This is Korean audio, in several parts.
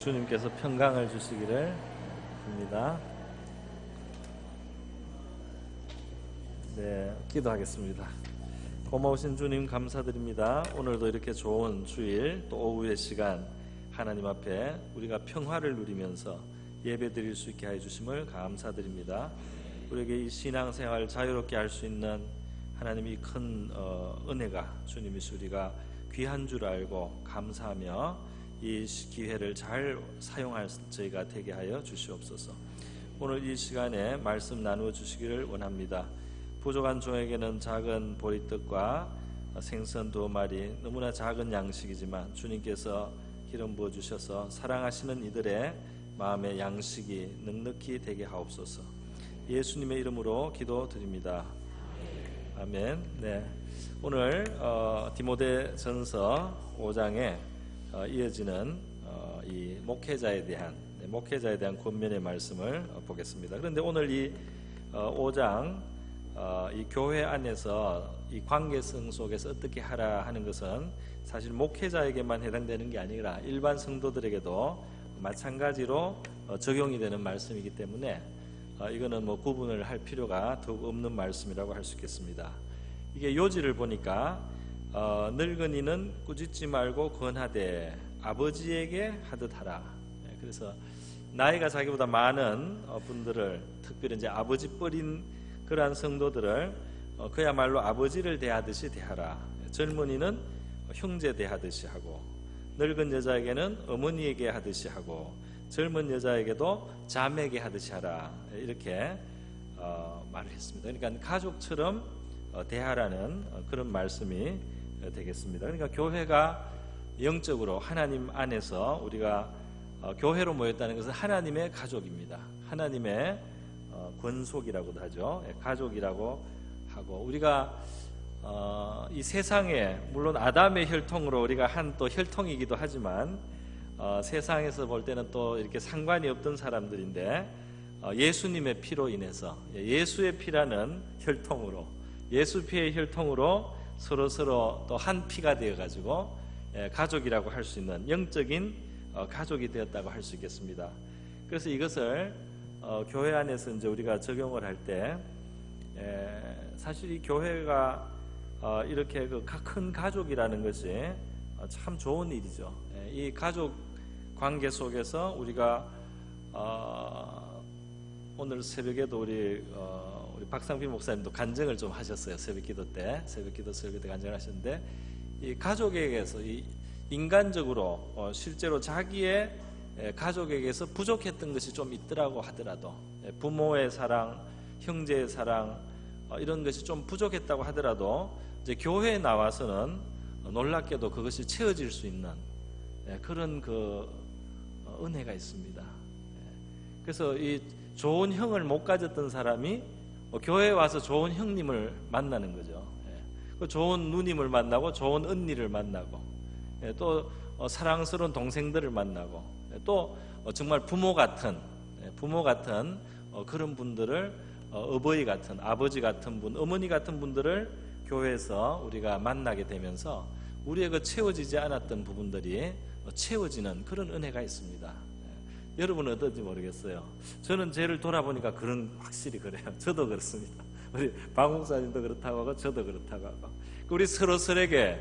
주님께서 평강을 주시기를 빕니다. 네, 기도하겠습니다. 고마우신 주님 감사드립니다. 오늘도 이렇게 좋은 주일 또 오후의 시간 하나님 앞에 우리가 평화를 누리면서 예배 드릴 수 있게 해주심을 감사드립니다. 우리에게 이 신앙생활 자유롭게 할 수 있는 하나님이 큰 은혜가 주님이시 우리가 귀한 줄 알고 감사하며 이 기회를 잘 사용할 저희가 되게 하여 주시옵소서. 오늘 이 시간에 말씀 나누어 주시기를 원합니다. 부족한 종에게는 작은 보리떡과 생선 2마리, 너무나 작은 양식이지만 주님께서 기름 부어 주셔서 사랑하시는 이들의 마음의 양식이 넉넉히 되게 하옵소서. 예수님의 이름으로 기도드립니다. 아멘. 네, 오늘 디모데전서 5장에 이어지는 이 목회자에 대한 권면의 말씀을 보겠습니다. 그런데 오늘 이 5장 이 교회 안에서 이 관계성 속에서 어떻게 하라 하는 것은 사실 목회자에게만 해당되는 게 아니라 일반 성도들에게도 마찬가지로 적용이 되는 말씀이기 때문에 이거는 뭐 구분을 할 필요가 더욱 없는 말씀이라고 할 수 있겠습니다. 이게 요지를 보니까 늙은이는 꾸짖지 말고 권하되 아버지에게 하듯 하라. 그래서 나이가 자기보다 많은 분들을, 특별히 이제 아버지 뻘인 그러한 성도들을 그야말로 아버지를 대하듯이 대하라. 젊은이는 형제 대하듯이 하고, 늙은 여자에게는 어머니에게 하듯이 하고, 젊은 여자에게도 자매에게 하듯이 하라. 이렇게 말을 했습니다. 그러니까 가족처럼 대하라는 그런 말씀이 되겠습니다. 그러니까 교회가 영적으로 하나님 안에서 우리가 교회로 모였다는 것은 하나님의 가족입니다. 하나님의 권속이라고도 하죠. 가족이라고 하고, 우리가 이 세상에 물론 아담의 혈통으로 우리가 한 또 혈통이기도 하지만 세상에서 볼 때는 또 이렇게 상관이 없던 사람들인데 예수님의 피로 인해서, 예수의 피라는 혈통으로, 예수 피의 혈통으로 서로 또 한 피가 되어가지고 가족이라고 할 수 있는 영적인 가족이 되었다고 할 수 있겠습니다. 그래서 이것을 교회 안에서 이제 우리가 적용을 할 때 사실 이 교회가 이렇게 그 큰 가족이라는 것이 참 좋은 일이죠. 이 가족 관계 속에서 우리가 오늘 새벽에도 우리 박상필 목사님도 간증을 좀 하셨어요. 새벽기도 때 간증을 하셨는데, 이 가족에게서 이 인간적으로 실제로 자기의 가족에게서 부족했던 것이 좀 있더라고 하더라도, 부모의 사랑, 형제의 사랑, 이런 것이 좀 부족했다고 하더라도 이제 교회에 나와서는 놀랍게도 그것이 채워질 수 있는 그런 그 은혜가 있습니다. 그래서 이 좋은 형을 못 가졌던 사람이 교회에 와서 좋은 형님을 만나는 거죠. 좋은 누님을 만나고, 좋은 언니를 만나고, 또 사랑스러운 동생들을 만나고, 또 정말 부모 같은 그런 분들을, 어버이 같은, 아버지 같은 분, 어머니 같은 분들을 교회에서 우리가 만나게 되면서 우리의 그 채워지지 않았던 부분들이 채워지는 그런 은혜가 있습니다. 여러분은 어떤지 모르겠어요. 저는 쟤를 돌아보니까 확실히 그래요. 저도 그렇습니다. 우리 박 목사님도 그렇다고 하고 저도 그렇다고 하고, 우리 서로에게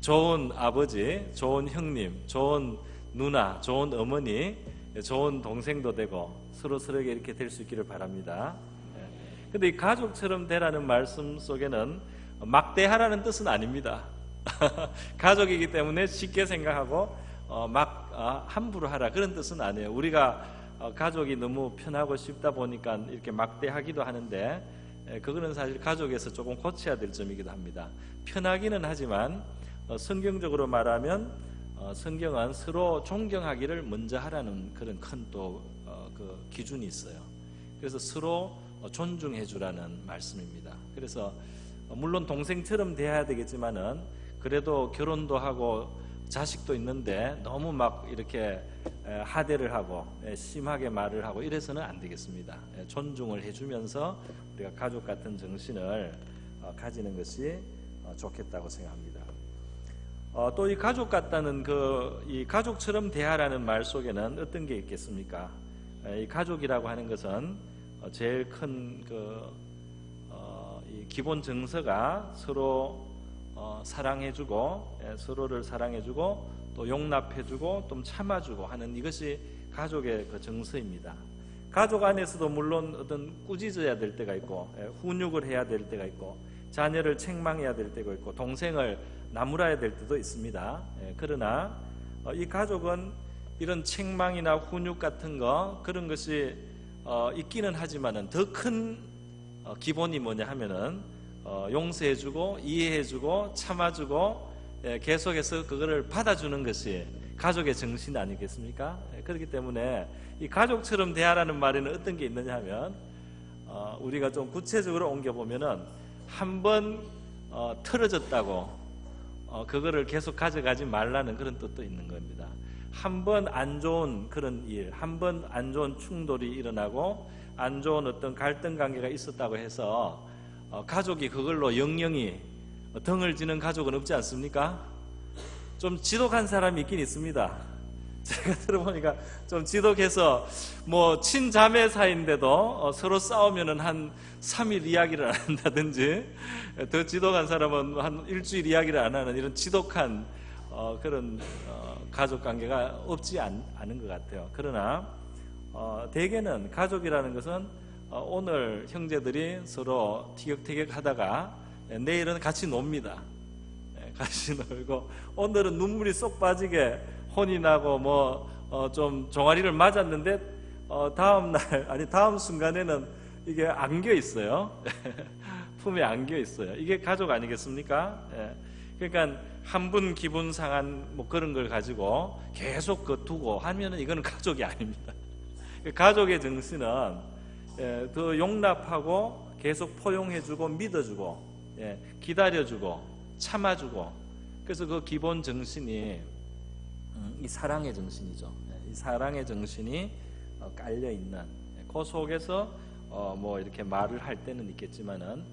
좋은 아버지, 좋은 형님, 좋은 누나, 좋은 어머니, 좋은 동생도 되고 서로에게 이렇게 될 수 있기를 바랍니다. 그런데 이 가족처럼 되라는 말씀 속에는 막대하라는 뜻은 아닙니다. 가족이기 때문에 쉽게 생각하고 함부로 하라, 그런 뜻은 아니에요. 우리가 가족이 너무 편하고 쉽다 보니까 이렇게 막대하기도 하는데, 그거는 사실 가족에서 조금 고쳐야 될 점이기도 합니다. 편하기는 하지만 성경적으로 말하면 성경은 서로 존경하기를 먼저 하라는 그런 큰 또 그 기준이 있어요. 그래서 서로 존중해 주라는 말씀입니다. 그래서 물론 동생처럼 대해야 되겠지만은 그래도 결혼도 하고 자식도 있는데 너무 막 이렇게 하대를 하고 심하게 말을 하고 이래서는 안 되겠습니다. 존중을 해주면서 우리가 가족 같은 정신을 가지는 것이 좋겠다고 생각합니다. 또 이 가족 같다는 이 가족처럼 대하라는 말 속에는 어떤 게 있겠습니까? 이 가족이라고 하는 것은 제일 큰 이 기본 정서가 서로 사랑해주고, 서로를 사랑해주고 또 용납해주고 또 참아주고 하는 이것이 가족의 그 정서입니다. 가족 안에서도 물론 어떤 꾸짖어야 될 때가 있고, 훈육을 해야 될 때가 있고, 자녀를 책망해야 될 때가 있고, 동생을 나무라야 될 때도 있습니다. 그러나 이 가족은 이런 책망이나 훈육 같은 거, 그런 것이 있기는 하지만은 더 큰 기본이 뭐냐 하면은 용서해주고 이해해주고 참아주고 계속해서 그거를 받아주는 것이 가족의 정신 아니겠습니까? 그렇기 때문에 이 가족처럼 대하라는 말에는 어떤 게 있느냐 하면, 우리가 좀 구체적으로 옮겨보면은 한번 틀어졌다고 그거를 계속 가져가지 말라는 그런 뜻도 있는 겁니다. 한 번 안 좋은 그런 일, 한 번 안 좋은 충돌이 일어나고 안 좋은 어떤 갈등 관계가 있었다고 해서 가족이 그걸로 영영이 덩을 지는 가족은 없지 않습니까? 좀 지독한 사람이 있긴 있습니다. 제가 들어보니까 좀 지독해서 뭐 친자매 사이인데도 서로 싸우면은 한 3일 이야기를 안 한다든지, 더 지독한 사람은 한 일주일 이야기를 안 하는 이런 지독한 그런 가족 관계가 없지 않은 것 같아요. 그러나 대개는 가족이라는 것은 오늘 형제들이 서로 티격태격 하다가 내일은 같이 놉니다. 같이 놀고, 오늘은 눈물이 쏙 빠지게 혼이 나고 좀 종아리를 맞았는데 다음 순간에는 이게 안겨 있어요. 품에 안겨 있어요. 이게 가족 아니겠습니까? 그러니까 한 분 기분 상한 그런 걸 가지고 계속 두고 하면은 이거는 가족이 아닙니다. 가족의 정신은 더 용납하고 계속 포용해주고 믿어주고 기다려주고 참아주고, 그래서 그 기본 정신이 이 사랑의 정신이죠. 이 사랑의 정신이 깔려 있는, 그 속에서 이렇게 말을 할 때는 있겠지만은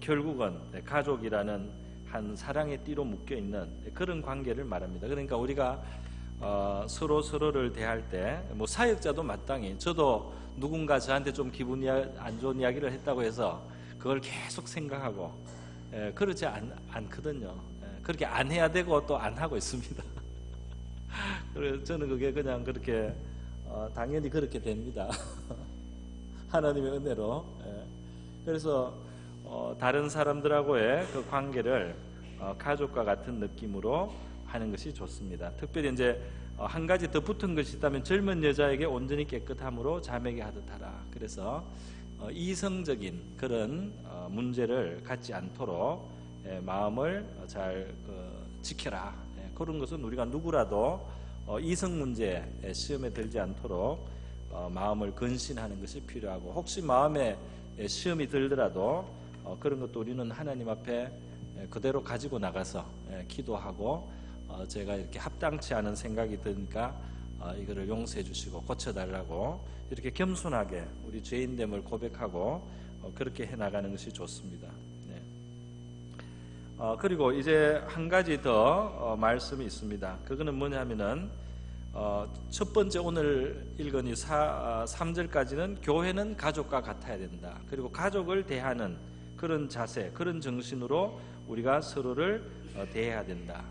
결국은 가족이라는 한 사랑의 띠로 묶여 있는 그런 관계를 말합니다. 그러니까 우리가 서로를 대할 때 사역자도 마땅히, 저도 누군가 저한테 좀 기분이 안 좋은 이야기를 했다고 해서 그걸 계속 생각하고 그렇지 않거든요. 그렇게 안 해야 되고 또 안 하고 있습니다. 그래서 저는 그게 그냥 그렇게 당연히 그렇게 됩니다. 하나님의 은혜로. 그래서 다른 사람들하고의 그 관계를 가족과 같은 느낌으로 하는 것이 좋습니다. 특별히 이제 한 가지 더 붙은 것이 있다면, 젊은 여자에게 온전히 깨끗함으로 자매에게 하듯 하라. 그래서 이성적인 그런 문제를 갖지 않도록 마음을 잘 지켜라. 그런 것은 우리가 누구라도 이성 문제 시험에 들지 않도록 마음을 근신하는 것이 필요하고, 혹시 마음에 시험이 들더라도 그런 것도 우리는 하나님 앞에 그대로 가지고 나가서 기도하고, 제가 이렇게 합당치 않은 생각이 드니까 이거를 용서해 주시고 고쳐달라고 이렇게 겸손하게 우리 죄인됨을 고백하고 그렇게 해나가는 것이 좋습니다. 그리고 이제 한 가지 더 말씀이 있습니다. 그거는 뭐냐면은 첫 번째 오늘 읽은 이 3절까지는 교회는 가족과 같아야 된다. 그리고 가족을 대하는 그런 자세, 그런 정신으로 우리가 서로를 대해야 된다.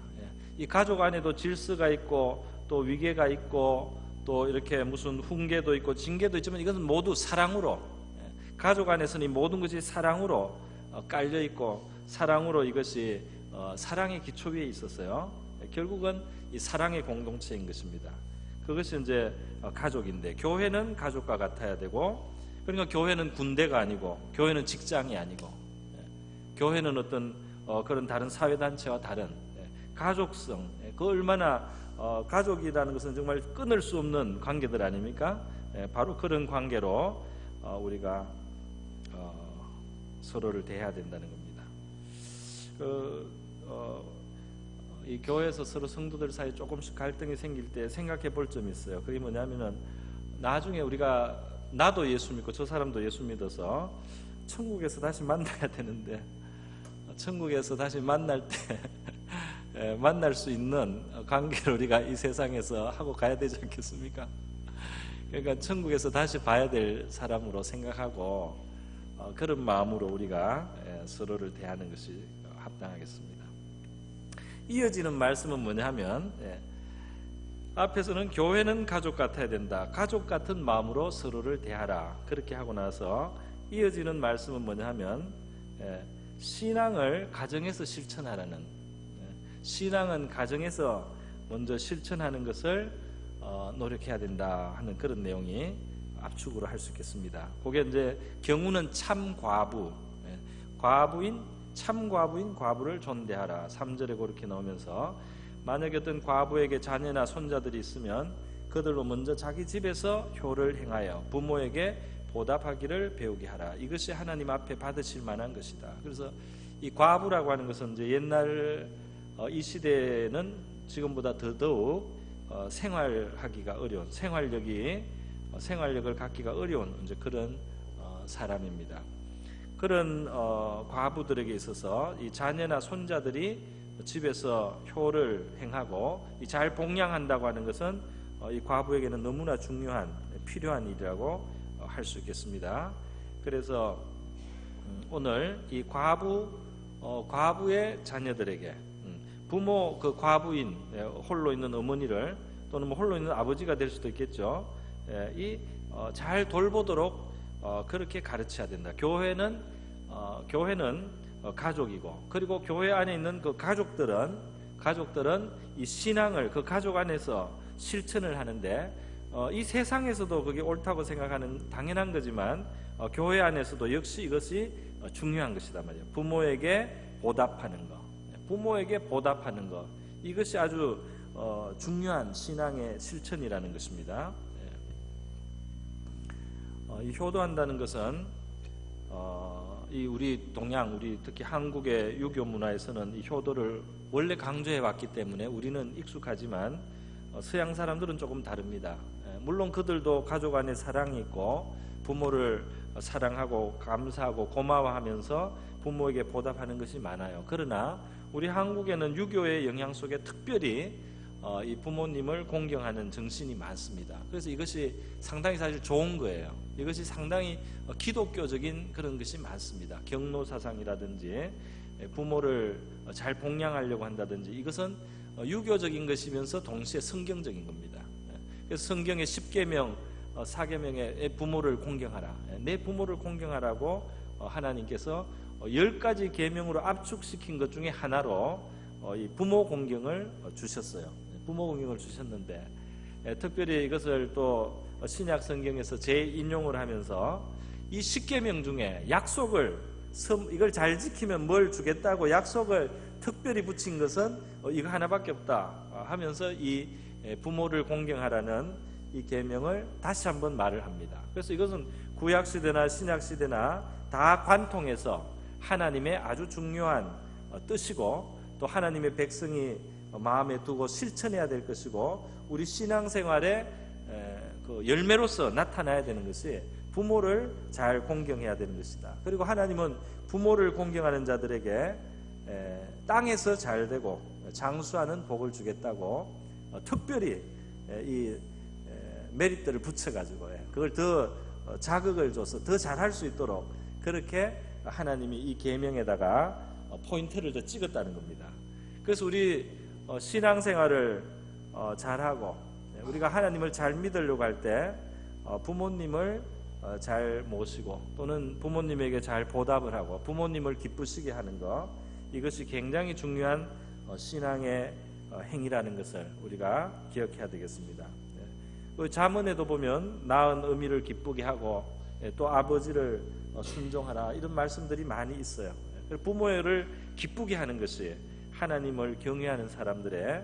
이 가족 안에도 질서가 있고 또 위계가 있고 또 이렇게 무슨 훈계도 있고 징계도 있지만, 이것은 모두 사랑으로, 가족 안에서는 이 모든 것이 사랑으로 깔려 있고 사랑으로, 이것이 사랑의 기초 위에 있었어요. 결국은 이 사랑의 공동체인 것입니다. 그것이 이제 가족인데, 교회는 가족과 같아야 되고, 그러니까 교회는 군대가 아니고, 교회는 직장이 아니고, 교회는 어떤 그런 다른 사회단체와 다른 가족성, 그 얼마나 가족이라는 것은 정말 끊을 수 없는 관계들 아닙니까? 바로 그런 관계로 우리가 서로를 대해야 된다는 겁니다. 이 교회에서 서로 성도들 사이에 조금씩 갈등이 생길 때 생각해 볼 점이 있어요. 그게 뭐냐면은, 나중에 우리가, 나도 예수 믿고 저 사람도 예수 믿어서 천국에서 다시 만나야 되는데, 천국에서 다시 만날 때 만날 수 있는 관계를 우리가 이 세상에서 하고 가야 되지 않겠습니까? 그러니까 천국에서 다시 봐야 될 사람으로 생각하고 그런 마음으로 우리가 서로를 대하는 것이 합당하겠습니다. 이어지는 말씀은 뭐냐 하면 앞에서는 교회는 가족 같아야 된다, 가족 같은 마음으로 서로를 대하라, 그렇게 하고 나서 이어지는 말씀은 뭐냐 하면 신앙을 가정에서 실천하라는, 신앙은 가정에서 먼저 실천하는 것을 노력해야 된다 하는 그런 내용이 압축으로 할 수 있겠습니다. 그게 이제 경우는 참 과부, 참 과부인 과부를 존대하라, 3절에 그렇게 나오면서 만약에 어떤 과부에게 자녀나 손자들이 있으면 그들로 먼저 자기 집에서 효를 행하여 부모에게 보답하기를 배우게 하라. 이것이 하나님 앞에 받으실 만한 것이다. 그래서 이 과부라고 하는 것은 이제 옛날 이 시대는 지금보다 더더욱 생활하기가 어려운, 생활력을 갖기가 어려운 이제 그런 사람입니다. 그런 과부들에게 있어서 이 자녀나 손자들이 집에서 효를 행하고 잘 봉양한다고 하는 것은 이 과부에게는 너무나 중요한, 필요한 일이라고 할 수 있겠습니다. 그래서 오늘 이 과부의 자녀들에게 부모, 그 과부인 홀로 있는 어머니를 또는 뭐 홀로 있는 아버지가 될 수도 있겠죠. 잘 돌보도록 그렇게 가르쳐야 된다. 교회는 가족이고, 그리고 교회 안에 있는 그 가족들은 이 신앙을 그 가족 안에서 실천을 하는데 이 세상에서도 그게 옳다고 생각하는 당연한 거지만 교회 안에서도 역시 이것이 중요한 것이다 말이에요. 부모에게 보답하는 것, 이것이 아주 중요한 신앙의 실천이라는 것입니다. 이 효도한다는 것은 우리 동양, 우리 특히 한국의 유교 문화에서는 이 효도를 원래 강조해 왔기 때문에 우리는 익숙하지만 서양 사람들은 조금 다릅니다. 물론 그들도 가족 안에 사랑이 있고 부모를 사랑하고 감사하고 고마워하면서 부모에게 보답하는 것이 많아요. 그러나 우리 한국에는 유교의 영향 속에 특별히 이 부모님을 공경하는 정신이 많습니다. 그래서 이것이 상당히 사실 좋은 거예요. 이것이 상당히 기독교적인 그런 것이 많습니다. 경로 사상이라든지 부모를 잘 봉양하려고 한다든지, 이것은 유교적인 것이면서 동시에 성경적인 겁니다. 그래서 성경의 10계명, 4계명에 부모를 공경하라, 내 부모를 공경하라고 하나님께서 10가지 계명으로 압축시킨 것 중에 하나로 이 부모 공경을 주셨어요. 부모 공경을 주셨는데 특별히 이것을 또 신약 성경에서 재인용을 하면서 이 10계명 중에 약속을, 이걸 잘 지키면 뭘 주겠다고 약속을 특별히 붙인 것은 이거 하나밖에 없다 하면서 이 부모를 공경하라는 이 계명을 다시 한번 말을 합니다. 그래서 이것은 구약 시대나 신약 시대나 다 관통해서 하나님의 아주 중요한 뜻이고, 또 하나님의 백성이 마음에 두고 실천해야 될 것이고, 우리 신앙생활의 그 열매로서 나타나야 되는 것이 부모를 잘 공경해야 되는 것이다. 그리고 하나님은 부모를 공경하는 자들에게 땅에서 잘 되고 장수하는 복을 주겠다고 특별히 이 메리트를 붙여가지고 그걸 더 자극을 줘서 더 잘할 수 있도록 그렇게 하나님이 이 계명에다가 포인트를 더 찍었다는 겁니다. 그래서 우리 신앙생활을 잘하고 우리가 하나님을 잘 믿으려고 할 때 부모님을 잘 모시고 또는 부모님에게 잘 보답을 하고 부모님을 기쁘시게 하는 것, 이것이 굉장히 중요한 신앙의 행위라는 것을 우리가 기억해야 되겠습니다. 잠언에도 보면 낳은 어미를 기쁘게 하고 또 아버지를 순종하라, 이런 말씀들이 많이 있어요. 부모를 기쁘게 하는 것이 하나님을 경외하는 사람들의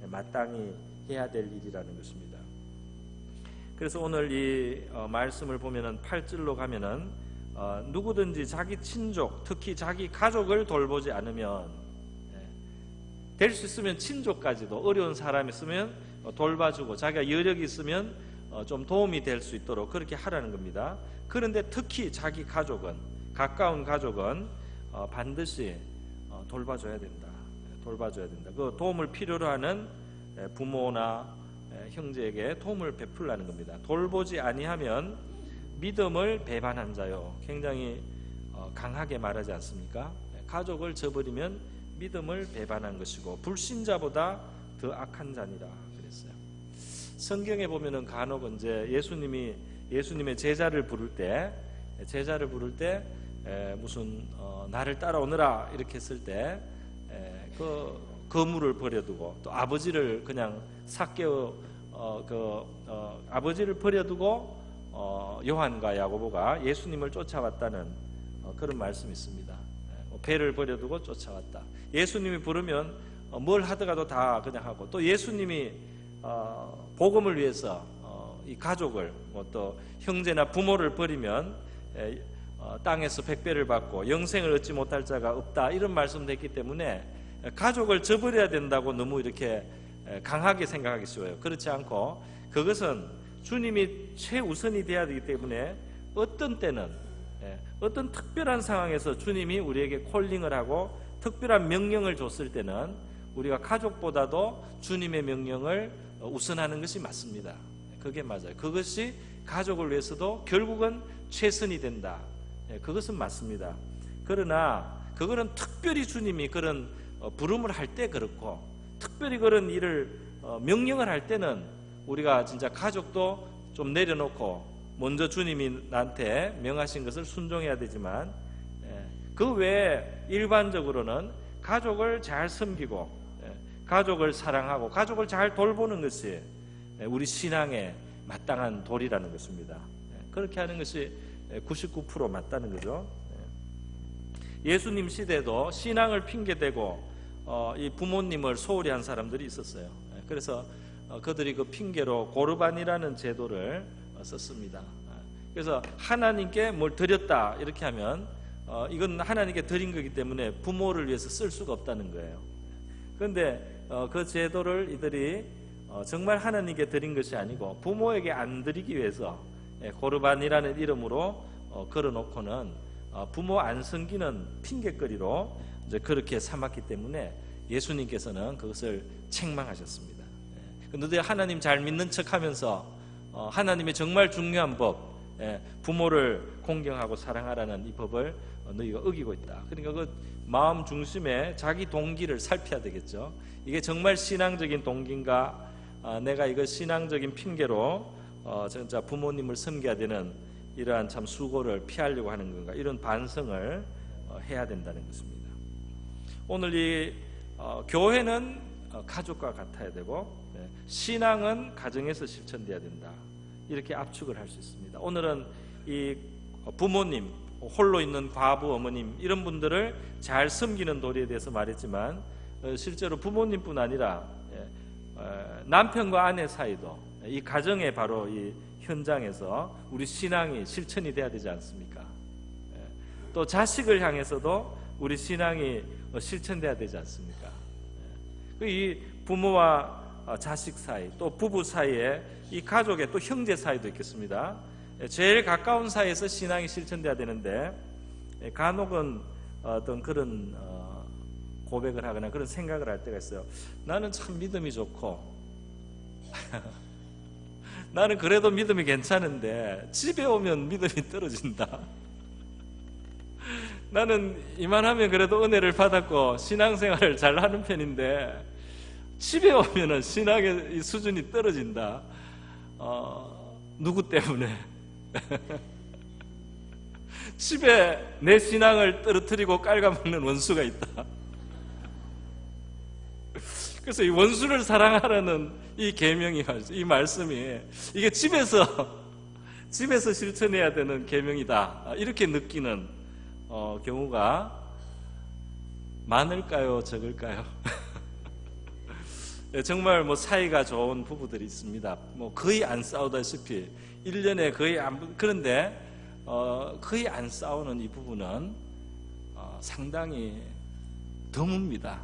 마땅히 해야 될 일이라는 것입니다. 그래서 오늘 이 말씀을 보면은 8절로 가면은 누구든지 자기 친족, 특히 자기 가족을 돌보지 않으면, 될 수 있으면 친족까지도, 어려운 사람이 있으면 돌봐주고 자기가 여력이 있으면 좀 도움이 될 수 있도록 그렇게 하라는 겁니다. 그런데 특히 자기 가족은, 가까운 가족은 반드시 돌봐줘야 된다. 돌봐줘야 된다. 그 도움을 필요로 하는 부모나 형제에게 도움을 베풀라는 겁니다. 돌보지 아니하면 믿음을 배반한 자요. 굉장히 강하게 말하지 않습니까? 가족을 저버리면 믿음을 배반한 것이고 불신자보다 더 악한 자니라 그랬어요. 성경에 보면은 간혹 이제 예수님의 제자를 부를 때 무슨 나를 따라오너라 이렇게 했을 때 그 거물을 버려두고 또 아버지를 그냥 아버지를 버려두고 요한과 야고보가 예수님을 쫓아왔다는 그런 말씀이 있습니다. 배를 버려두고 쫓아왔다. 예수님이 부르면 뭘 하다가도 다 그냥 하고, 또 예수님이 복음을 위해서 이 가족을 또 형제나 부모를 버리면 땅에서 백배를 받고 영생을 얻지 못할 자가 없다, 이런 말씀도 했기 때문에 가족을 저버려야 된다고 너무 이렇게 강하게 생각하기 쉬워요. 그렇지 않고 그것은 주님이 최우선이 돼야 되기 때문에 어떤 때는 어떤 특별한 상황에서 주님이 우리에게 콜링을 하고 특별한 명령을 줬을 때는 우리가 가족보다도 주님의 명령을 우선하는 것이 맞습니다. 그게 맞아요. 그것이 가족을 위해서도 결국은 최선이 된다. 그것은 맞습니다. 그러나 그거는 특별히 주님이 그런 부름을 할 때 그렇고, 특별히 그런 일을 명령을 할 때는 우리가 진짜 가족도 좀 내려놓고 먼저 주님이 나한테 명하신 것을 순종해야 되지만, 그 외에 일반적으로는 가족을 잘 섬기고 가족을 사랑하고 가족을 잘 돌보는 것이 우리 신앙의 마땅한 도리라는 것입니다. 그렇게 하는 것이 99% 맞다는 거죠. 예수님 시대도 신앙을 핑계대고 이 부모님을 소홀히 한 사람들이 있었어요. 그래서 그들이 그 핑계로 고르반이라는 제도를 썼습니다. 그래서 하나님께 뭘 드렸다 이렇게 하면 이건 하나님께 드린 거기 때문에 부모를 위해서 쓸 수가 없다는 거예요. 그런데 그 제도를 이들이 정말 하나님께 드린 것이 아니고 부모에게 안 드리기 위해서 고르반이라는 이름으로 걸어놓고는 부모 안 섬기는 핑계거리로 이제 그렇게 삼았기 때문에 예수님께서는 그것을 책망하셨습니다. 너희 하나님 잘 믿는 척하면서 하나님의 정말 중요한 법, 부모를 공경하고 사랑하라는 이 법을 너희가 어기고 있다. 그러니까 그 마음 중심에 자기 동기를 살펴야 되겠죠. 이게 정말 신앙적인 동기인가, 내가 이거 신앙적인 핑계로 진짜 부모님을 섬겨야 되는 이러한 참 수고를 피하려고 하는 건가, 이런 반성을 해야 된다는 것입니다. 오늘 이 교회는 가족과 같아야 되고 신앙은 가정에서 실천돼야 된다, 이렇게 압축을 할 수 있습니다. 오늘은 이 부모님, 홀로 있는 과부 어머님, 이런 분들을 잘 섬기는 도리에 대해서 말했지만 실제로 부모님뿐 아니라 남편과 아내 사이도 이 가정의 바로 이 현장에서 우리 신앙이 실천이 돼야 되지 않습니까? 또 자식을 향해서도 우리 신앙이 실천돼야 되지 않습니까? 이 부모와 자식 사이, 또 부부 사이에 이 가족의 또 형제 사이도 있겠습니다. 제일 가까운 사이에서 신앙이 실천돼야 되는데 간혹은 어떤 그런 고백을 하거나 그런 생각을 할 때가 있어요. 나는 참 믿음이 좋고 나는 그래도 믿음이 괜찮은데 집에 오면 믿음이 떨어진다. 나는 이만하면 그래도 은혜를 받았고 신앙생활을 잘 하는 편인데 집에 오면은 신앙의 수준이 떨어진다. 누구 때문에? 집에 내 신앙을 떨어뜨리고 깔아먹는 원수가 있다. 그래서 이 원수를 사랑하라는 이 계명이, 이 말씀이 이게 집에서 실천해야 되는 계명이다, 이렇게 느끼는 경우가 많을까요, 적을까요? 정말 뭐 사이가 좋은 부부들이 있습니다. 뭐 거의 안 싸우다시피 1년에 거의 안, 그런데 거의 안 싸우는 이 부부는 상당히 드뭅니다.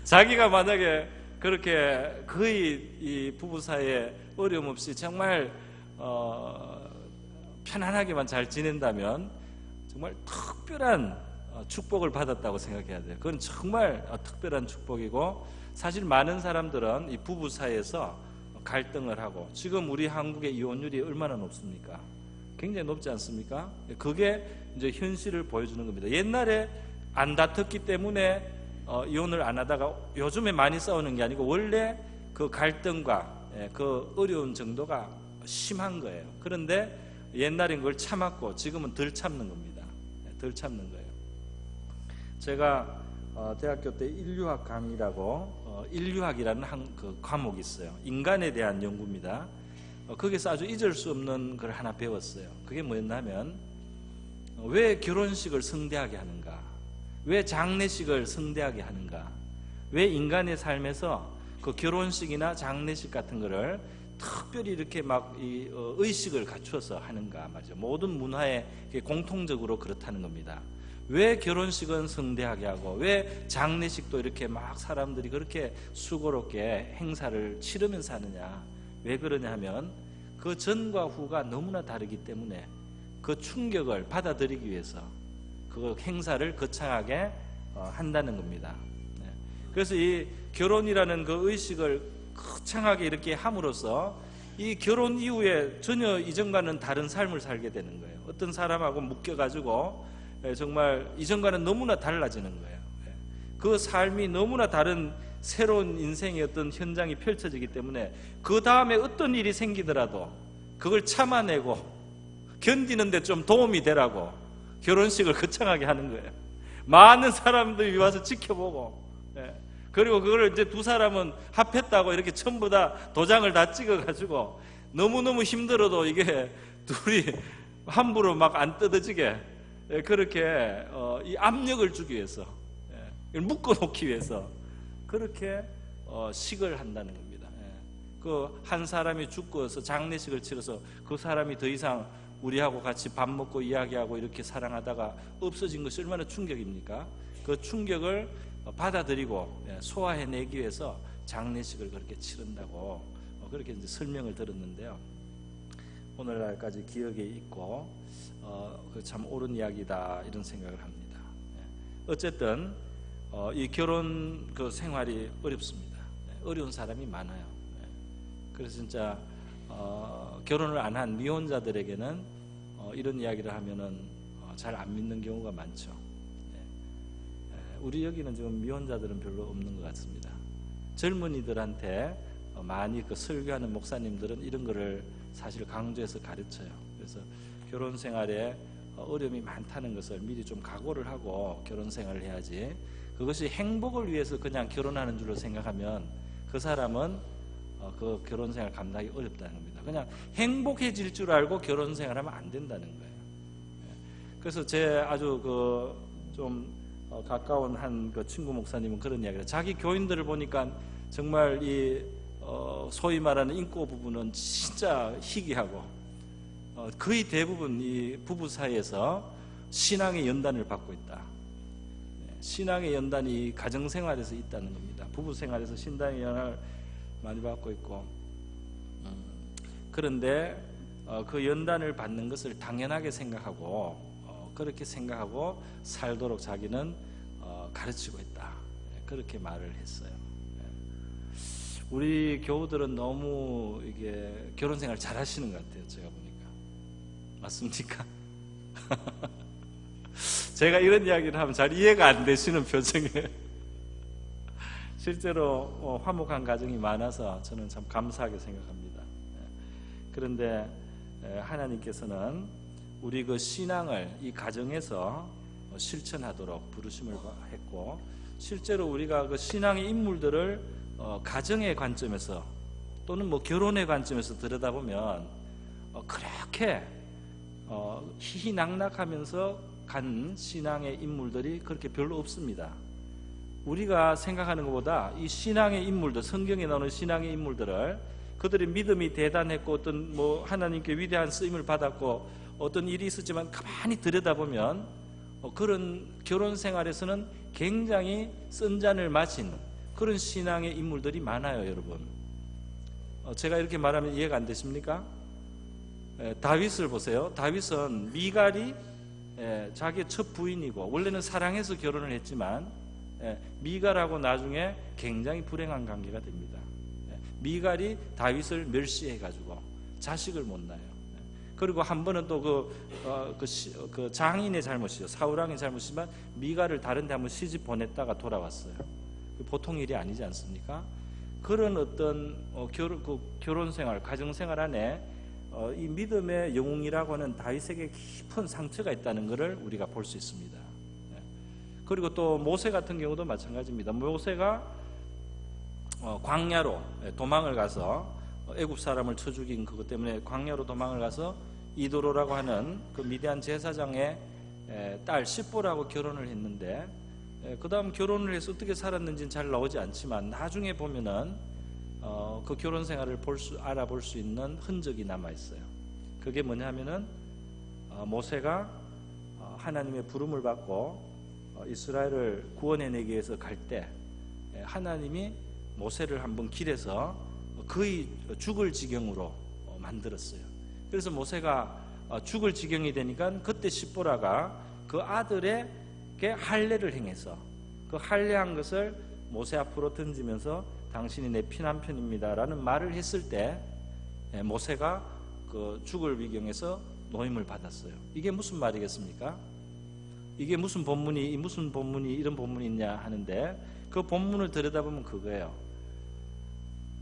자기가 만약에 그렇게 거의 이 부부 사이에 어려움 없이 정말 편안하게만 잘 지낸다면 정말 특별한 축복을 받았다고 생각해야 돼요. 그건 정말 특별한 축복이고, 사실 많은 사람들은 이 부부 사이에서 갈등을 하고, 지금 우리 한국의 이혼율이 얼마나 높습니까? 굉장히 높지 않습니까? 그게 이제 현실을 보여주는 겁니다. 옛날에 안 다퉜기 때문에 이혼을 안 하다가 요즘에 많이 싸우는 게 아니고, 원래 그 갈등과 그 어려운 정도가 심한 거예요. 그런데 옛날엔 그걸 참았고 지금은 덜 참는 겁니다. 덜 참는 거예요. 제가 대학교 때 인류학 강의라고 인류학이라는 그 과목이 있어요. 인간에 대한 연구입니다. 거기서 아주 잊을 수 없는 걸 하나 배웠어요. 그게 뭐였냐면, 왜 결혼식을 성대하게 하는가, 왜 장례식을 성대하게 하는가, 왜 인간의 삶에서 그 결혼식이나 장례식 같은 거를 특별히 이렇게 막 의식을 갖추어서 하는가 말이죠. 모든 문화에 공통적으로 그렇다는 겁니다. 왜 결혼식은 성대하게 하고, 왜 장례식도 이렇게 막 사람들이 그렇게 수고롭게 행사를 치르면서 하느냐, 왜 그러냐 하면, 그 전과 후가 너무나 다르기 때문에 그 충격을 받아들이기 위해서 그 행사를 거창하게 한다는 겁니다. 그래서 이 결혼이라는 그 의식을 거창하게 이렇게 함으로써 이 결혼 이후에 전혀 이전과는 다른 삶을 살게 되는 거예요. 어떤 사람하고 묶여가지고 정말 이전과는 너무나 달라지는 거예요. 그 삶이 너무나 다른 새로운 인생의 어떤 현장이 펼쳐지기 때문에 그 다음에 어떤 일이 생기더라도 그걸 참아내고 견디는데 좀 도움이 되라고 결혼식을 거창하게 하는 거예요. 많은 사람들이 와서 지켜보고, 그리고 그걸 이제 두 사람은 합했다고 이렇게 전부 다 도장을 다 찍어가지고 너무너무 힘들어도 이게 둘이 함부로 막 안 뜯어지게 그렇게 이 압력을 주기 위해서, 묶어놓기 위해서 그렇게 식을 한다는 겁니다. 그 한 사람이 죽고서 장례식을 치러서 그 사람이 더 이상 우리하고 같이 밥 먹고 이야기하고 이렇게 사랑하다가 없어진 것이 얼마나 충격입니까? 그 충격을 받아들이고 소화해내기 위해서 장례식을 그렇게 치른다고 그렇게 이제 설명을 들었는데요. 오늘날까지 기억에 있고 참 옳은 이야기다 이런 생각을 합니다. 어쨌든 이 결혼 그 생활이 어렵습니다. 어려운 사람이 많아요. 그래서 진짜 결혼을 안 한 미혼자들에게는 이런 이야기를 하면은 잘 안 믿는 경우가 많죠. 우리 여기는 지금 미혼자들은 별로 없는 것 같습니다. 젊은이들한테 많이 그 설교하는 목사님들은 이런 거를 사실 강조해서 가르쳐요. 그래서 결혼 생활에 어려움이 많다는 것을 미리 좀 각오를 하고 결혼 생활을 해야지, 그것이 행복을 위해서 그냥 결혼하는 줄로 생각하면 그 사람은 그 결혼 생활 감당이 어렵다는 겁니다. 그냥 행복해질 줄 알고 결혼 생활하면 안 된다는 거예요. 그래서 제 아주 좀 가까운 한 그 친구 목사님은 그런 이야기를 해요. 자기 교인들을 보니까 정말 이 소위 말하는 인고 부부는 진짜 희귀하고 거의 대부분 이 부부 사이에서 신앙의 연단을 받고 있다. 신앙의 연단이 가정생활에서 있다는 겁니다. 부부 생활에서 신앙의 연단을 많이 받고 있고, 그런데 그 연단을 받는 것을 당연하게 생각하고 그렇게 생각하고 살도록 자기는 가르치고 있다. 그렇게 말을 했어요. 우리 교우들은 너무 이게 결혼 생활 잘 하시는 것 같아요. 제가 보니까. 맞습니까? 제가 이런 이야기를 하면 잘 이해가 안 되시는 표정이에요. 실제로 화목한 가정이 많아서 저는 참 감사하게 생각합니다. 그런데 하나님께서는 우리 그 신앙을 이 가정에서 실천하도록 부르심을 했고, 실제로 우리가 그 신앙의 인물들을 가정의 관점에서 또는 뭐 결혼의 관점에서 들여다보면 그렇게 희희낙낙하면서 간 신앙의 인물들이 그렇게 별로 없습니다. 우리가 생각하는 것보다 이 신앙의 인물들, 성경에 나오는 신앙의 인물들을, 그들의 믿음이 대단했고 어떤 뭐 하나님께 위대한 쓰임을 받았고 어떤 일이 있었지만 가만히 들여다보면 그런 결혼 생활에서는 굉장히 쓴 잔을 마신 그런 신앙의 인물들이 많아요, 여러분. 제가 이렇게 말하면 이해가 안 되십니까? 다윗을 보세요. 다윗은 미갈이 자기의 첫 부인이고 원래는 사랑해서 결혼을 했지만 미갈하고 나중에 굉장히 불행한 관계가 됩니다. 미갈이 다윗을 멸시해가지고 자식을 못 낳아요. 그리고 한 번은 또 그 장인의 잘못이죠. 사울왕의 잘못이지만 미갈을 다른 데 한번 시집 보냈다가 돌아왔어요. 보통 일이 아니지 않습니까? 그런 어떤 결혼 생활, 가정 생활 안에 이 믿음의 영웅이라고 하는 다윗에게 깊은 상처가 있다는 것을 우리가 볼 수 있습니다. 그리고 또 모세 같은 경우도 마찬가지입니다. 모세가 광야로 도망을 가서 애굽 사람을 쳐 죽인 그것 때문에 광야로 도망을 가서 이도로라고 하는 그 미디안 제사장의 딸 시보라고 결혼을 했는데 그 다음 결혼을 해서 어떻게 살았는지는 잘 나오지 않지만 나중에 보면은 그 결혼 생활을 알아볼 수 있는 흔적이 남아 있어요. 그게 뭐냐면은 모세가 하나님의 부름을 받고 이스라엘을 구원해내기 위해서 갈 때 하나님이 모세를 한번 길에서 거의 죽을 지경으로 만들었어요. 그래서 모세가 죽을 지경이 되니까 그때 시보라가 그 아들에게 할례를 행해서 그 할례한 것을 모세 앞으로 던지면서 당신이 내 피남편입니다 라는 말을 했을 때 모세가 그 죽을 위경에서 노임을 받았어요. 이게 무슨 말이겠습니까? 이게 무슨 본문이 이런 본문이 있냐 하는데 그 본문을 들여다보면 그거예요.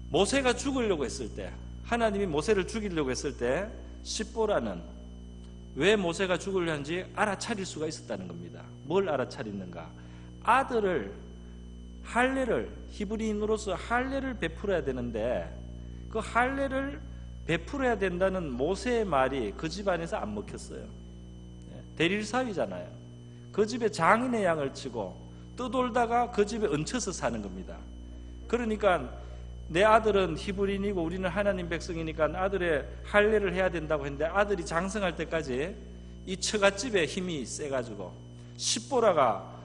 모세가 죽으려고 했을 때, 하나님이 모세를 죽이려고 했을 때 시보라는 왜 모세가 죽으려 하는지 알아차릴 수가 있었다는 겁니다. 뭘 알아차리는가? 아들을 할례를 히브리인으로서 할례를 베풀어야 되는데 그 할례를 베풀어야 된다는 모세의 말이 그 집안에서 안 먹혔어요. 대릴사위잖아요. 그 집에 장인의 양을 치고 떠돌다가 그 집에 얹혀서 사는 겁니다. 그러니까 내 아들은 히브리인이고 우리는 하나님 백성이니까 아들의 할례를 해야 된다고 했는데 아들이 장성할 때까지 이 처갓집에 힘이 세가지고 시보라가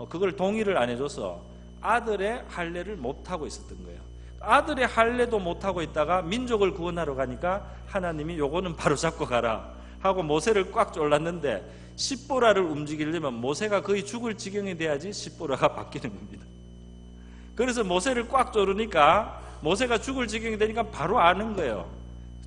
그걸 동의를 안 해줘서 아들의 할례를 못하고 있었던 거예요. 아들의 할례도 못하고 있다가 민족을 구원하러 가니까 하나님이 요거는 바로 잡고 가라 하고 모세를 꽉 졸랐는데 시보라를 움직이려면 모세가 거의 죽을 지경이 돼야지 시보라가 바뀌는 겁니다. 그래서 모세를 꽉 조르니까 모세가 죽을 지경이 되니까 바로 아는 거예요.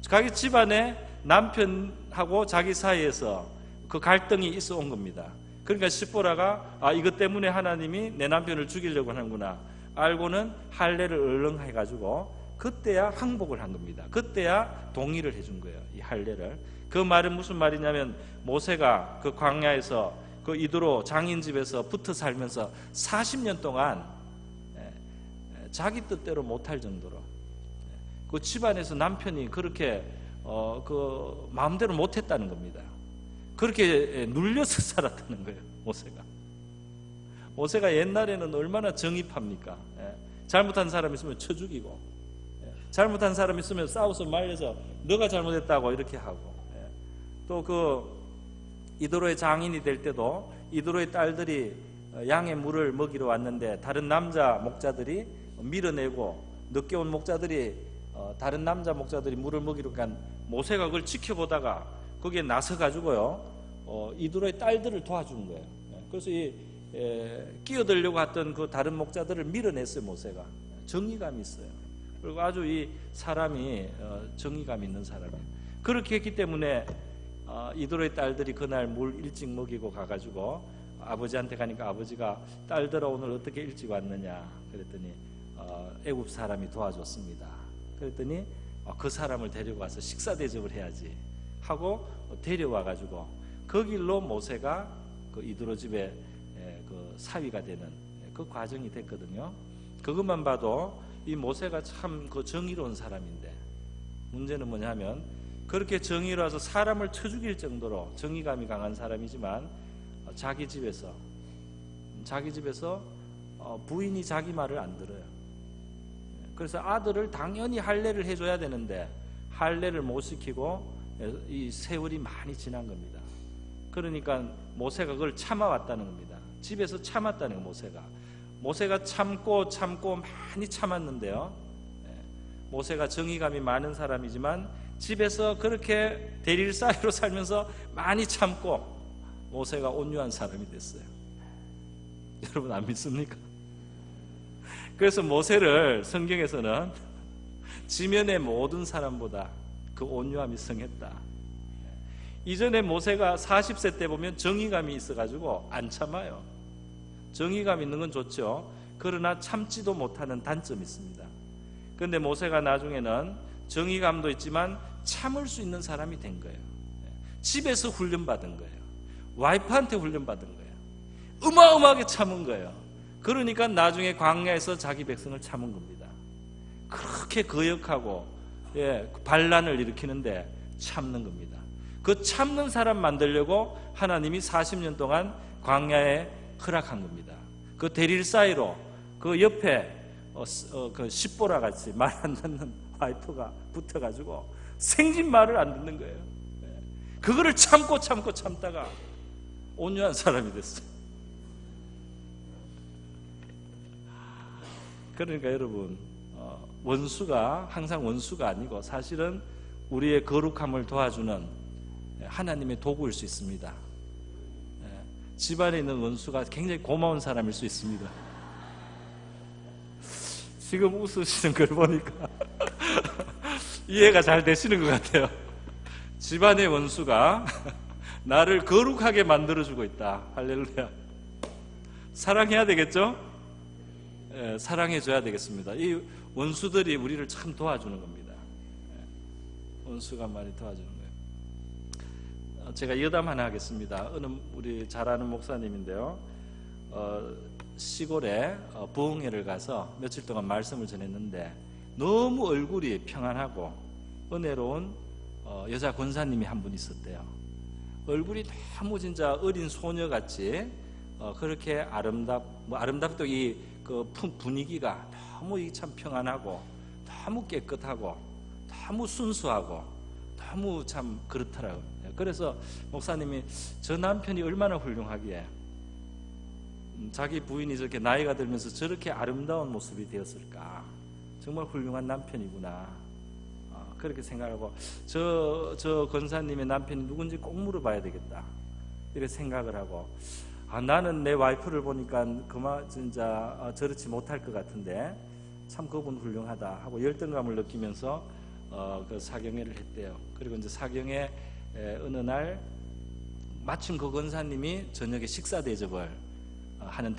자기 집안에 남편하고 자기 사이에서 그 갈등이 있어 온 겁니다. 그러니까 시보라가 이것 때문에 하나님이 내 남편을 죽이려고 하는구나 알고는 할례를 얼른 해가지고 그때야 항복을 한 겁니다. 그때야 동의를 해준 거예요. 이 할례를. 그 말은 무슨 말이냐면 모세가 그 광야에서 그 이도로 장인 집에서 붙어 살면서 40년 동안 자기 뜻대로 못할 정도로 그 집안에서 남편이 그렇게 그 마음대로 못했다는 겁니다. 그렇게 눌려서 살았다는 거예요. 모세가 옛날에는 얼마나 정의합니까? 잘못한 사람 있으면 쳐 죽이고 잘못한 사람 있으면 싸워서 말려서 너가 잘못했다고 이렇게 하고 또 그 이도로의 장인이 될 때도 이도로의 딸들이 양의 물을 먹이러 왔는데 다른 남자 목자들이 밀어내고 늦게 온 목자들이 다른 남자 목자들이 물을 먹이러 간 모세가 그걸 지켜보다가 거기에 나서 가지고요 이도로의 딸들을 도와준 거예요. 그래서 끼어들려고 했던 그 다른 목자들을 밀어냈어요. 모세가 정의감이 있어요. 그리고 아주 이 사람이 정의감 있는 사람이에요. 그렇게 했기 때문에 이도로의 딸들이 그날 물 일찍 먹이고 가가지고 아버지한테 가니까 아버지가 딸들아 오늘 어떻게 일찍 왔느냐 그랬더니 애굽 사람이 도와줬습니다. 그랬더니 그 사람을 데려가서 식사 대접을 해야지 하고 데려와가지고 그 길로 모세가 그 이도로 집에 그 사위가 되는 그 과정이 됐거든요. 그것만 봐도 이 모세가 참 그 정의로운 사람인데 문제는 뭐냐면 그렇게 정의로워서 사람을 쳐 죽일 정도로 정의감이 강한 사람이지만 자기 집에서 부인이 자기 말을 안 들어요. 그래서 아들을 당연히 할례를 해줘야 되는데 할례를 못 시키고 이 세월이 많이 지난 겁니다. 그러니까 모세가 그걸 참아왔다는 겁니다. 집에서 참았다는 거예요. 모세가 참고 많이 참았는데요. 모세가 정의감이 많은 사람이지만 집에서 그렇게 대릴 사이로 살면서 많이 참고 모세가 온유한 사람이 됐어요. 여러분 안 믿습니까? 그래서 모세를 성경에서는 지면의 모든 사람보다 그 온유함이 성했다. 이전에 모세가 40세 때 보면 정의감이 있어가지고 안 참아요. 정의감 있는 건 좋죠. 그러나 참지도 못하는 단점이 있습니다. 그런데 모세가 나중에는 정의감도 있지만 참을 수 있는 사람이 된 거예요. 집에서 훈련받은 거예요. 와이프한테 훈련받은 거예요. 어마어마하게 참은 거예요. 그러니까 나중에 광야에서 자기 백성을 참은 겁니다. 그렇게 거역하고 반란을 일으키는데 참는 겁니다. 그 참는 사람 만들려고 하나님이 40년 동안 광야에 허락한 겁니다. 그 대릴 사이로 그 옆에 그 십보라 같이 말 안 듣는 와이프가 붙어가지고 생긴 말을 안 듣는 거예요. 그거를 참다가 온유한 사람이 됐어요. 그러니까 여러분, 원수가 항상 원수가 아니고 사실은 우리의 거룩함을 도와주는 하나님의 도구일 수 있습니다. 집안에 있는 원수가 굉장히 고마운 사람일 수 있습니다. 지금 웃으시는 걸 보니까 이해가 잘 되시는 것 같아요. 집안의 원수가 나를 거룩하게 만들어주고 있다. 할렐루야. 사랑해야 되겠죠? 사랑해줘야 되겠습니다. 이 원수들이 우리를 참 도와주는 겁니다. 원수가 많이 도와주는 거예요. 제가 여담 하나 하겠습니다. 어느 우리 잘 아는 목사님인데요, 시골에 부흥회를 가서 며칠 동안 말씀을 전했는데 너무 얼굴이 평안하고 은혜로운 여자 권사님이 한 분 있었대요. 얼굴이 너무 진짜 어린 소녀같이 그렇게 아름답도 그 분위기가 너무 참 평안하고 너무 깨끗하고 너무 순수하고 너무 참 그렇더라고요. 그래서 목사님이 저 남편이 얼마나 훌륭하기에 자기 부인이 저렇게 나이가 들면서 저렇게 아름다운 모습이 되었을까. 정말 훌륭한 남편이구나. 그렇게 생각하고 저 권사님의 남편이 누군지 꼭 물어봐야 되겠다. 이렇게 생각을 하고 나는 내 와이프를 보니까 그만 진짜 저렇지 못할 것 같은데 참 그분 훌륭하다 하고 열등감을 느끼면서 그 사경회를 했대요. 그리고 이제 사경회 어느 날 마침 그 권사님이 저녁에 식사 대접을 하는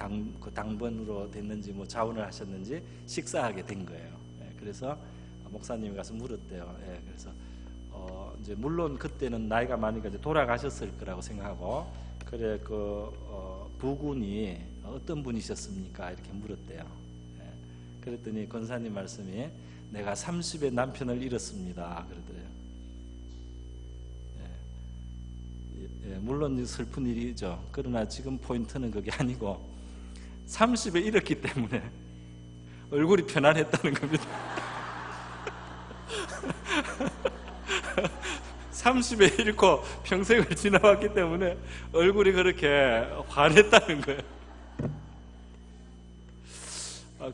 당번으로 됐는지 뭐 자원을 하셨는지 식사하게 된 거예요. 그래서 목사님이 가서 물었대요. 그래서 이제 물론 그때는 나이가 많으니까 이제 돌아가셨을 거라고 생각하고 그래 그 부군이 어떤 분이셨습니까? 이렇게 물었대요. 그랬더니 권사님 말씀이 내가 30에 남편을 잃었습니다. 그러더래요. 물론 슬픈 일이죠. 그러나 지금 포인트는 그게 아니고 30에 잃었기 때문에 얼굴이 편안했다는 겁니다. 30에 잃고 평생을 지나왔기 때문에 얼굴이 그렇게 환했다는 거예요.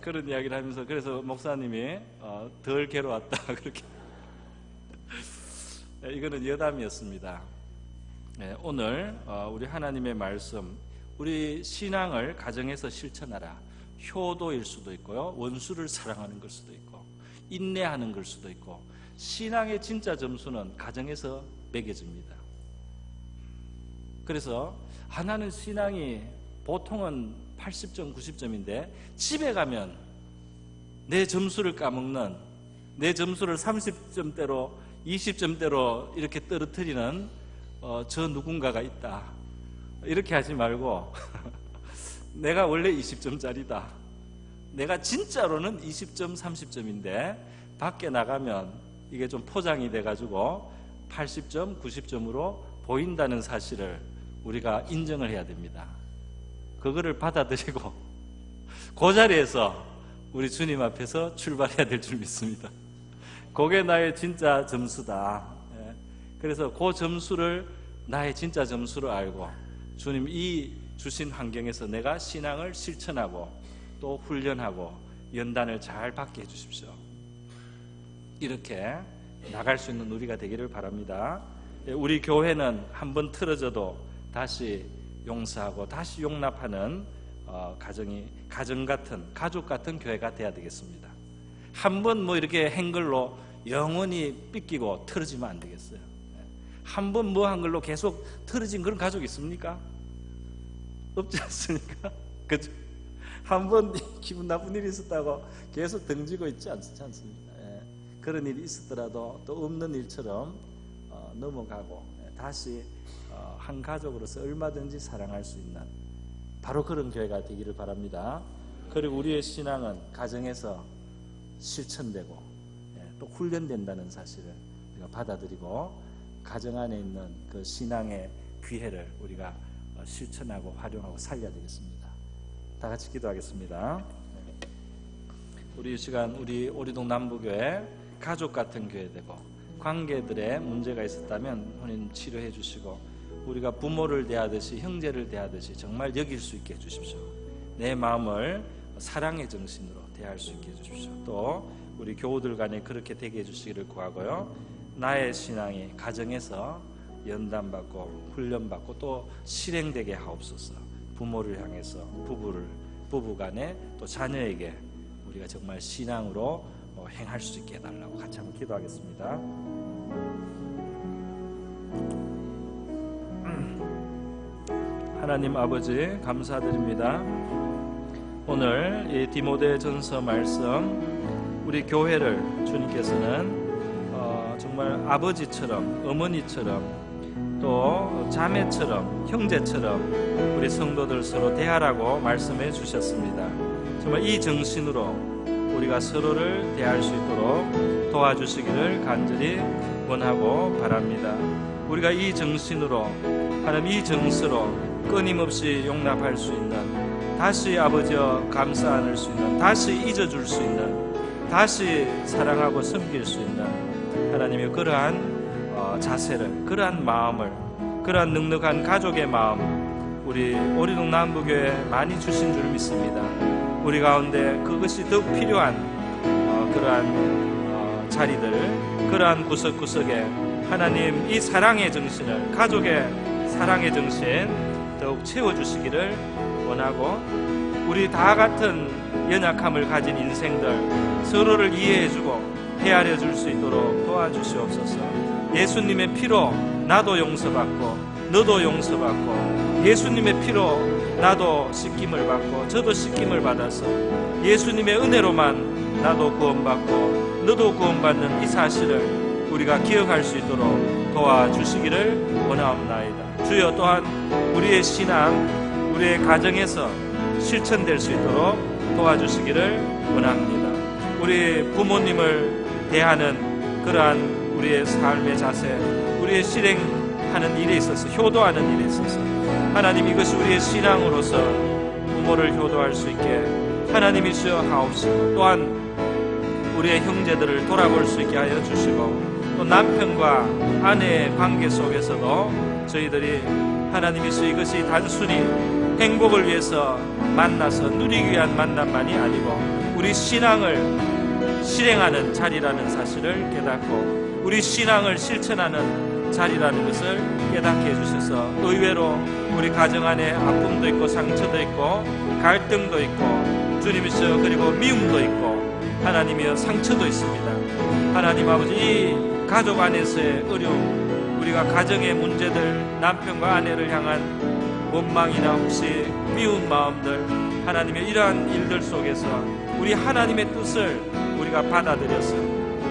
그런 이야기를 하면서 그래서 목사님이 덜 괴로웠다 그렇게. 이거는 여담이었습니다. 오늘 우리 하나님의 말씀, 우리 신앙을 가정에서 실천하라. 효도일 수도 있고요, 원수를 사랑하는 걸 수도 있고, 인내하는 걸 수도 있고, 신앙의 진짜 점수는 가정에서 매겨집니다. 그래서 나는 신앙이 보통은 80점, 90점인데 집에 가면 내 점수를 까먹는, 내 점수를 30점대로 20점대로 이렇게 떨어뜨리는 저 누군가가 있다. 이렇게 하지 말고 내가 원래 20점짜리다. 내가 진짜로는 20점, 30점인데 밖에 나가면 이게 좀 포장이 돼가지고 80점, 90점으로 보인다는 사실을 우리가 인정을 해야 됩니다. 그거를 받아들이고 그 자리에서 우리 주님 앞에서 출발해야 될 줄 믿습니다. 그게 나의 진짜 점수다. 그래서 그 점수를 나의 진짜 점수로 알고 주님 이 주신 환경에서 내가 신앙을 실천하고 또 훈련하고 연단을 잘 받게 해주십시오. 이렇게 나갈 수 있는 우리가 되기를 바랍니다. 우리 교회는 한번 틀어져도 다시 용서하고 다시 용납하는 가정 같은, 가족 같은 교회가 돼야 되겠습니다. 한번 뭐 이렇게 한 걸로 영원히 삐끼고 틀어지면 안 되겠어요. 한번 뭐 한 걸로 계속 틀어진 그런 가족이 있습니까? 없지 않습니까? 그죠? 한번 기분 나쁜 일이 있었다고 계속 등지고 있지 않습니까? 그런 일이 있었더라도 또 없는 일처럼 넘어가고 다시 한 가족으로서 얼마든지 사랑할 수 있는 바로 그런 교회가 되기를 바랍니다. 그리고 우리의 신앙은 가정에서 실천되고 또 훈련된다는 사실을 우리가 받아들이고 가정 안에 있는 그 신앙의 기회를 우리가 실천하고 활용하고 살려야 되겠습니다. 다 같이 기도하겠습니다. 우리 이 시간 우리 오리동 남부교회 가족 같은 교회 되고 관계들의 문제가 있었다면 하나님 치료해 주시고 우리가 부모를 대하듯이 형제를 대하듯이 정말 여길 수 있게 해주십시오. 내 마음을 사랑의 정신으로 대할 수 있게 해주십시오. 또 우리 교우들 간에 그렇게 되게 해주시기를 구하고요. 나의 신앙이 가정에서 연단받고 훈련받고 또 실행되게 하옵소서. 부모를 향해서 부부 간에 또 자녀에게 우리가 정말 신앙으로 행할 수 있게 해달라고 같이 한번 기도하겠습니다. 하나님 아버지 감사드립니다. 오늘 이 디모데전서 말씀 우리 교회를 주님께서는 정말 아버지처럼 어머니처럼 또 자매처럼 형제처럼 우리 성도들 서로 대하라고 말씀해 주셨습니다. 정말 이 정신으로 우리가 서로를 대할 수 있도록 도와주시기를 간절히 원하고 바랍니다. 우리가 이 정신으로 하나님 이 정서로 끊임없이 용납할 수 있는 다시 아버지여 감사 안을 수 있는 다시 잊어줄 수 있는 다시 사랑하고 섬길 수 있는 하나님의 그러한 자세를 그러한 마음을 그러한 넉넉한 가족의 마음 우리 오리동 남부교회에 많이 주신 줄 믿습니다. 우리 가운데 그것이 더욱 필요한 그러한 자리들 그러한 구석구석에 하나님 이 사랑의 정신을 가족의 사랑의 정신 더욱 채워주시기를 원하고 우리 다 같은 연약함을 가진 인생들 서로를 이해해주고 헤아려 줄 수 있도록 도와주시옵소서. 예수님의 피로 나도 용서받고 너도 용서받고 예수님의 피로 나도 씻김을 받고 저도 씻김을 받아서 예수님의 은혜로만 나도 구원받고 너도 구원받는 이 사실을 우리가 기억할 수 있도록 도와주시기를 원하옵나이다. 주여 또한 우리의 신앙 우리의 가정에서 실천될 수 있도록 도와주시기를 원합니다. 우리 부모님을 대하는 그러한 우리의 삶의 자세 우리의 실행하는 일에 있어서 효도하는 일에 있어서 하나님 이것이 우리의 신앙으로서 부모를 효도할 수 있게 하나님이시여 하옵시고 또한 우리의 형제들을 돌아볼 수 있게 하여 주시고 또 남편과 아내의 관계 속에서도 저희들이 하나님이시여 이것이 단순히 행복을 위해서 만나서 누리기 위한 만남만이 아니고 우리 신앙을 실행하는 자리라는 사실을 깨닫고 우리 신앙을 실천하는 자리라는 것을 깨닫게 해주셔서 의외로 우리 가정 안에 아픔도 있고 상처도 있고 갈등도 있고 주님이시여 그리고 미움도 있고 하나님이여 상처도 있습니다. 하나님 아버지 이 가족 안에서의 어려움 우리가 가정의 문제들 남편과 아내를 향한 원망이나 혹시 미운 마음들 하나님의 이러한 일들 속에서 우리 하나님의 뜻을 우리가 받아들여서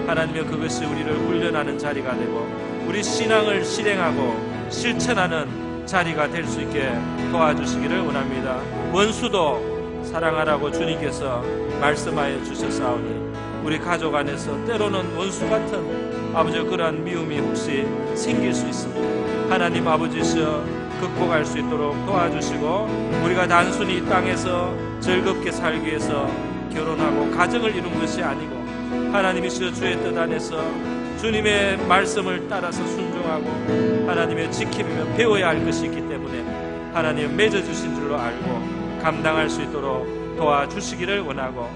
하나님의 그것이 우리를 훈련하는 자리가 되고 우리 신앙을 실행하고 실천하는 자리가 될 수 있게 도와주시기를 원합니다. 원수도 사랑하라고 주님께서 말씀하여 주셨사오니 우리 가족 안에서 때로는 원수 같은 아버지 그러한 미움이 혹시 생길 수 있습니다. 하나님 아버지시여 극복할 수 있도록 도와주시고 우리가 단순히 이 땅에서 즐겁게 살기 위해서 결혼하고 가정을 이룬 것이 아니고 하나님이시여 주의 뜻 안에서 주님의 말씀을 따라서 순종하고 하나님의 지키며 배워야 할 것이 있기 때문에 하나님 맺어주신 줄로 알고 감당할 수 있도록 도와주시기를 원하고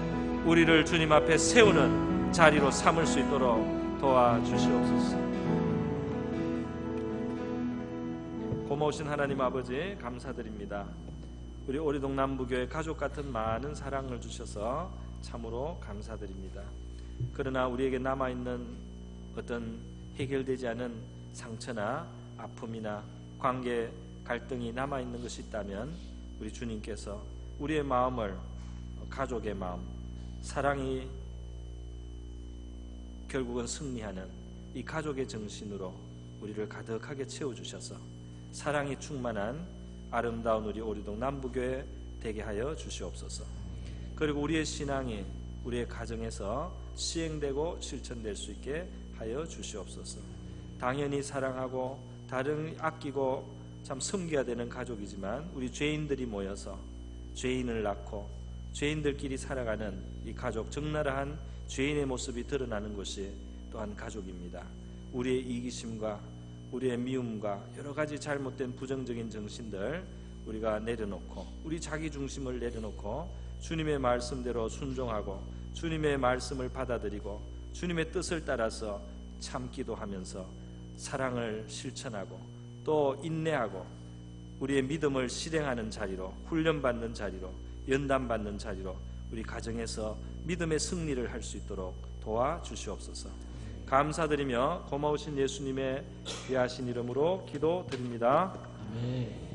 우리를 주님 앞에 세우는 자리로 삼을 수 있도록 도와주시옵소서. 고마우신 하나님 아버지 감사드립니다. 우리 오리동 남부교회 가족 같은 많은 사랑을 주셔서 참으로 감사드립니다. 그러나 우리에게 남아있는 어떤 해결되지 않은 상처나 아픔이나 관계 갈등이 남아있는 것이 있다면 우리 주님께서 우리의 마음을, 가족의 마음, 사랑이 결국은 승리하는 이 가족의 정신으로 우리를 가득하게 채워주셔서 사랑이 충만한 아름다운 우리 오리동 남부교회 되게 하여 주시옵소서. 그리고 우리의 신앙이 우리의 가정에서 시행되고 실천될 수 있게 하여 주시옵소서. 당연히 사랑하고 다른 아끼고 참 섬겨야 되는 가족이지만 우리 죄인들이 모여서 죄인을 낳고 죄인들끼리 살아가는 이 가족, 적나라한 죄인의 모습이 드러나는 것이 또한 가족입니다. 우리의 이기심과 우리의 미움과 여러 가지 잘못된 부정적인 정신들 우리가 내려놓고 우리 자기 중심을 내려놓고 주님의 말씀대로 순종하고 주님의 말씀을 받아들이고 주님의 뜻을 따라서 참기도 하면서 사랑을 실천하고 또 인내하고 우리의 믿음을 실행하는 자리로, 훈련받는 자리로, 연단받는 자리로 우리 가정에서 믿음의 승리를 할 수 있도록 도와주시옵소서. 감사드리며 고마우신 예수님의 귀하신 이름으로 기도드립니다. 아멘.